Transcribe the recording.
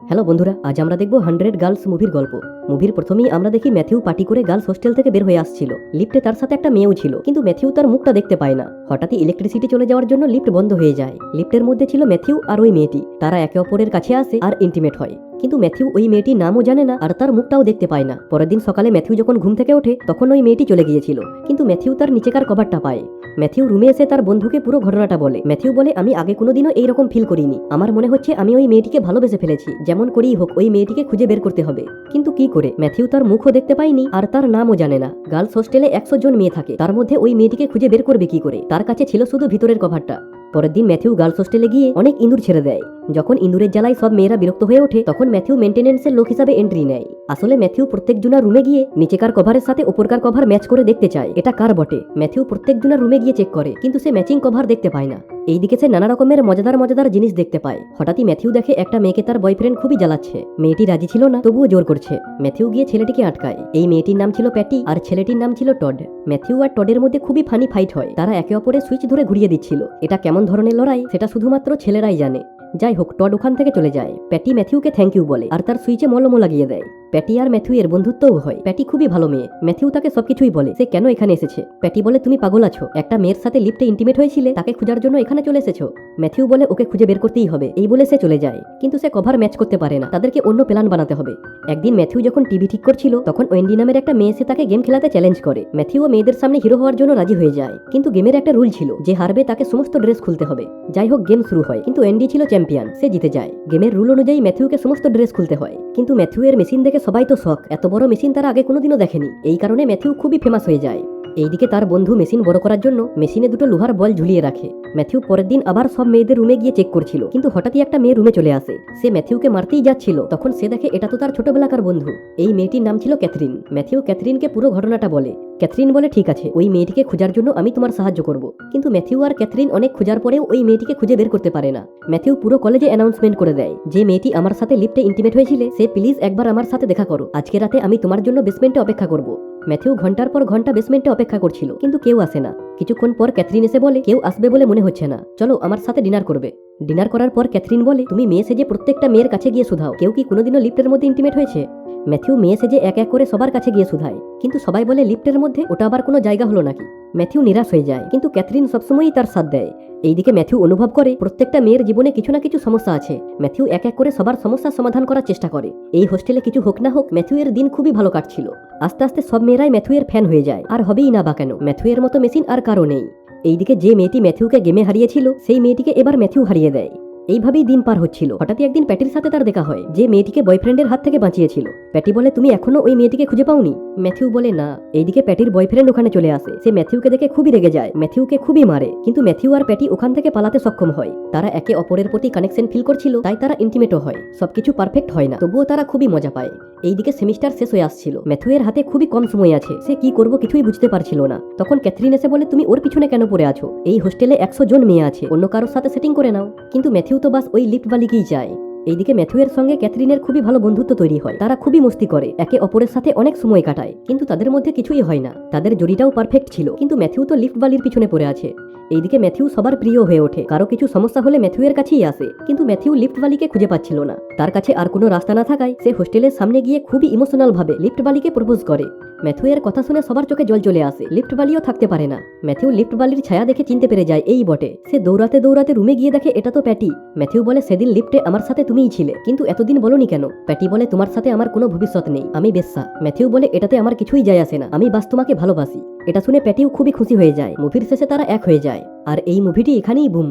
Hello বন্ধুরা, আজ আমরা দেখব 100 গার্লস মুভির গল্প। মুভির প্রথমেই আমরা দেখি ম্যাথিউ পার্টি করে গার্লস হোস্টেল থেকে বের হয়ে আসছিল। লিফটে তার সাথে একটা মেয়েও ছিল, কিন্তু ম্যাথিউ তার মুখটা দেখতে পায় না। হঠাৎই ইলেকট্রিসিটি চলে যাওয়ার জন্য লিফট বন্ধ হয়ে যায়। লিফটের মধ্যে ছিল ম্যাথিউ আর ওই মেয়েটি। তারা একে অপরের কাছে আসে আর ইন্টিমেট হয়, কিন্তু ম্যাথিউ ওই মেয়েটির নামও জানে না আর তার মুখটাও দেখতে পায় না। পরের দিন সকালে ম্যাথিউ যখন ঘুম থেকে ওঠে তখন ওই মেয়েটি চলে গিয়েছিল, কিন্তু ম্যাথিউ তার নিচেকার কভারটা পায়। ম্যাথিউ রুমে এসে তার বন্ধুকে পুরো ঘটনাটা বলে। ম্যাথিউ বলে, আমি আগে কোনোদিনও এইরকম ফিল করিনি। আমার মনে হচ্ছে আমি ওই মেয়েটিকে ভালোবেসে ফেলেছি। যেমন করেই হোক ওই মেয়েটিকে খুঁজে বের করতে হবে। কিন্তু কি করে? ম্যাথিউ তার মুখও দেখতে পায়নি আর তার নামও জানে না। গার্লস হোস্টেলে 100 জন মেয়ে থাকে, তার মধ্যে ওই মেয়েটিকে খুঁজে বের করবে কি করে? তার কাছে ছিল শুধু ভিতরের কভারটা। পরের দিন ম্যাথিউ গার্লস হোস্টেলে গিয়ে অনেক ইঁদুর ছেড়ে দেয়। যখন ইঁদুরের জ্বালায় সব মেয়েরা বিরক্ত হয়ে ওঠে তখন ম্যাথিউ মেইনটেনেন্সের লোক হিসাবে এন্ট্রি নেয়। আসলে ম্যাথিউ প্রত্যেক জনের রুমে গিয়ে নিচেকার কভারের সাথে উপরকার কভার ম্যাচ করে দেখতে চায় এটা কার বটে। ম্যাথিউ প্রত্যেক জনের রুমে গিয়ে চেক করে, কিন্তু সে ম্যাচিং কভার দেখতে পায় না। এইদিকে সে নানা রকমের মজাদার জিনিস দেখতে পায়। হঠাৎই ম্যাথিউ দেখে একটা মেয়েকে তার বয়ফ্রেন্ড খুবই জ্বালাচ্ছে। মেয়েটি রাজি ছিল না, তবুও জোর করছে। ম্যাথিউ গিয়ে ছেলেটিকে আটকায়। এই মেয়েটির নাম ছিল প্যাটি আর ছেলেটির নাম ছিল টড। ম্যাথিউ আর টডের মধ্যে খুবই ফানি ফাইট হয়। তারা একে অপরের সুইচ ধরে ঘুরিয়ে দিচ্ছিল। এটা কেমন ধরনের লড়াই সেটা শুধুমাত্র ছেলেরাই জানে। যাই হোক, টড ওখান থেকে চলে যায়। প্যাটি ম্যাথিউকে থ্যাংক ইউ বলে আর তার সুইচে মলমও লাগিয়ে দেয়। প্যাটি আর ম্যাথিউ এর বন্ধুত্বও হয়। প্যাটি খুবই ভালো মেয়ে। ম্যাথিউ তাকে সবকিছুই বলে সে কেন এখানে এসেছে। প্যাটি বলে, তুমি পাগল আছো? একটা মেয়ের সাথে লিফটে ইন্টিমেট হয়েছিলে, তাকে খোঁজার জন্য এখানে চলে এসেছো? ম্যাথিউ বলে, ওকে খুঁজে বের করতেই হবে। এই বলে সে চলে যায়, কিন্তু সে কভার ম্যাচ করতে পারে না। তাদেরকে অন্য প্ল্যান বানাতে হবে। একদিন ম্যাথিউ যখন টিভি ঠিক করছিল তখন ওয়েন্ডি নামের একটা মেয়ে এসে তাকে গেম খেলাতে চ্যালেঞ্জ করে। ম্যাথিউ মেয়েদের সামনে হিরো হওয়ার জন্য রাজি হয়ে যায়, কিন্তু গেমের একটা রুল ছিল, যে হারবে তাকে সমস্ত ড্রেস খুলতে হবে। যাই হোক, গেম শুরু হয়, কিন্তু ওয়েন্ডি ছিল চ্যাম্পিয়ন, সে জিতে যায়। গেমের রুল অনুযায়ী ম্যাথিউকে সমস্ত ড্রেস খুলতে হয়, কিন্তু ম্যাথিউ এর মেশিন দেখে সবাই তো শক। এত বড় মেশিন তারা আগে কোনোদিনও দেখেনি। এই কারণে ম্যাথিউ খুবই ফেমাস হয়ে যায়। এইদিকে তার বন্ধু মেশিন বড় করার জন্য মেশিনে দুটো লোহার বল ঝুলিয়ে রাখে। ম্যাথিউ পরের দিন আবার সব মেয়েদের রুমে গিয়ে চেক করছিল, কিন্তু হঠাৎই একটা মেয়ে রুমে চলে আসে। সে ম্যাথিউকে মারতেই যাচ্ছিল, তখন সে দেখে এটা তো তার ছোটবেলাকার বন্ধু। এই মেয়েটির নাম ছিল ক্যাথরিন। ম্যাথিউ ক্যাথরিনকে পুরো ঘটনাটা বলে। ক্যাথরিন বলে, ঠিক আছে, ওই মেয়েটিকে খোঁজার জন্য আমি তোমার সাহায্য করব। কিন্তু ম্যাথিউ আর ক্যাথরিন অনেক খোঁজার পরেও ওই মেয়েটিকে খুঁজে বের করতে পারে না। ম্যাথিউ পুরো কলেজে অ্যানাউন্সমেন্ট করে দেয়, যে মেয়েটি আমার সাথে লিফটে ইন্টিমেট হয়েছিল সে প্লিজ একবার আমার সাথে দেখা করো। আজকে রাতে আমি তোমার জন্য বেসমেন্টে অপেক্ষা করব। ম্যাথিউ ঘন্টার পর ঘন্টা বেসমেন্টে অপেক্ষা করছিল, কিন্তু কেউ আসে না। কিছুক্ষণ পর ক্যাথরিন এসে বলে, কেউ আসবে বলে মনে হচ্ছে না, চলো আমার সাথে ডিনার করবে। ডিনার করার পর ক্যাথরিন বলে, তুমি মেয়ে সেজে প্রত্যেকটা মেয়ের কাছে গিয়ে শুধাও কেউ কি কোনোদিনও লিফটের মধ্যে ইন্টিমেট হয়েছে। ম্যাথিউ মেয়ে সেজে এক এক করে সবার কাছে গিয়ে শুধায়, কিন্তু সবাই বলে লিফটের মধ্যে, ওটা আবার কোনো জায়গা হলো নাকি। ম্যাথিউ নিরাশ হয়ে যায়, কিন্তু ক্যাথরিন সবসময়ই তার সাথ দেয়। এইদিকে ম্যাথিউ অনুভব করে প্রত্যেকটা মেয়ের জীবনে কিছু না কিছু সমস্যা আছে। ম্যাথিউ এক এক করে সবার সমস্যার সমাধান করার চেষ্টা করে। এই হোস্টেলে কিছু হোক না হোক ম্যাথিউ এর দিন খুবই ভালো কাটছিল। আস্তে আস্তে সব মেয়েরাই ম্যাথিউ এর ফ্যান হয়ে যায়, আর হবেই না বা কেন। ম্যাথিউ এর মতো মেশিন আর কারো নেই। এইদিকে যে মেয়েটি ম্যাথিউকে গেমে হারিয়েছিল সেই মেয়েটিকে এবার ম্যাথিউ হারিয়ে দেয়। এইভাবেই দিন পার হচ্ছিল। হঠাৎই একদিন প্যাটির সাথে তার দেখা হয়, যে মেয়েটিকে বয়ফ্রেন্ডের হাত থেকে বাঁচিয়েছিল। প্যাটি বলে, তুমি এখনো ওই মেয়েটিকে খুঁজে পাওনি? ম্যাথিউ বলে, না। এইদিকে প্যাটির বয়ফ্রেন্ড ওখানে চলে আসে। সে ম্যাথিউকে দেখে খুবই রেগে যায়, ম্যাথিউকে খুবই মারে, কিন্তু ম্যাথিউ আর প্যাটি ওখান থেকে পালাতে সক্ষম হয়। তারা একে অপরের প্রতি কানেকশন ফিল করছিল, তাই তারা ইন্টিমেটও হয়। সবকিছু পারফেক্ট হয় না, তবুও তারা খুবই মজা পায়। এইদিকে সেমিস্টার শেষ হয়ে আসছিল। ম্যাথিউয়ের হাতে খুবই কম সময় আছে, সে কি করবো কিছুই বুঝতে পারছিল না। তখন ক্যাথরিন এসে বলে, তুমি ওর পিছনে কেন পড়ে আছো? এই হোস্টেলে 100 জন মেয়ে আছে, অন্য কারোর সাথে সেটিং করে নাও। কিন্তু ম্যাথিউ তো বাস ওই লিফট বালিকেই চায়। এইদিকে ম্যাথিউয়ের সঙ্গে ক্যাথরিনের খুবই ভালো বন্ধুত্ব তৈরি হয়। তারা খুবই মস্তি করে, একে অপরের সাথে অনেক সময় কাটায়, কিন্তু তাদের মধ্যে কিছুই হয় না। তাদের জুড়িটাও পারফেক্ট ছিল, কিন্তু ম্যাথিউ তো লিফট বালির পিছনে পড়ে আছে। এইদিকে ম্যাথিউ সবার প্রিয় হয়ে ওঠে। কারো কিছু সমস্যা হলে ম্যাথিউয়ের কাছেই আসে, কিন্তু ম্যাথিউ লিফট বালিকে খুঁজে পাচ্ছিল না। তার কাছে আর কোনো রাস্তা না থাকায় সে হোস্টেলের সামনে গিয়ে খুবই ইমোশনাল ভাবে লিফট বালিকে প্রপোজ করে। ম্যাথিউয়ের কথা শুনে সবার চোখে জল চলে আসে। লিফট বালিও থাকতে পারে না। ম্যাথিউ লিফট বালির ছায়া দেখে চিনতে পেরে যায় এই বটে। সে দৌড়াতে দৌড়াতে রুমে গিয়ে দেখে এটা তো প্যাটি। ম্যাথিউ বলে, সেদিন লিফটে আমার সাথে তুমিই ছিলে, কিন্তু এতদিন বলনি কেন? প্যাটি বলে, তোমার সাথে আমার কোনো ভবিষ্যৎ নেই, আমি বেশ্যা। ম্যাথিউ বলে, এটাতে আমার কিছুই যায় আসে না, আমি বাস তোমাকে ভালোবাসি। এটা শুনে প্যাটিও খুবই খুশি হয়ে যায়। মুভির শেষে তারা এক হয়ে যায়, আর এই মুভিটি এখানেই বুম।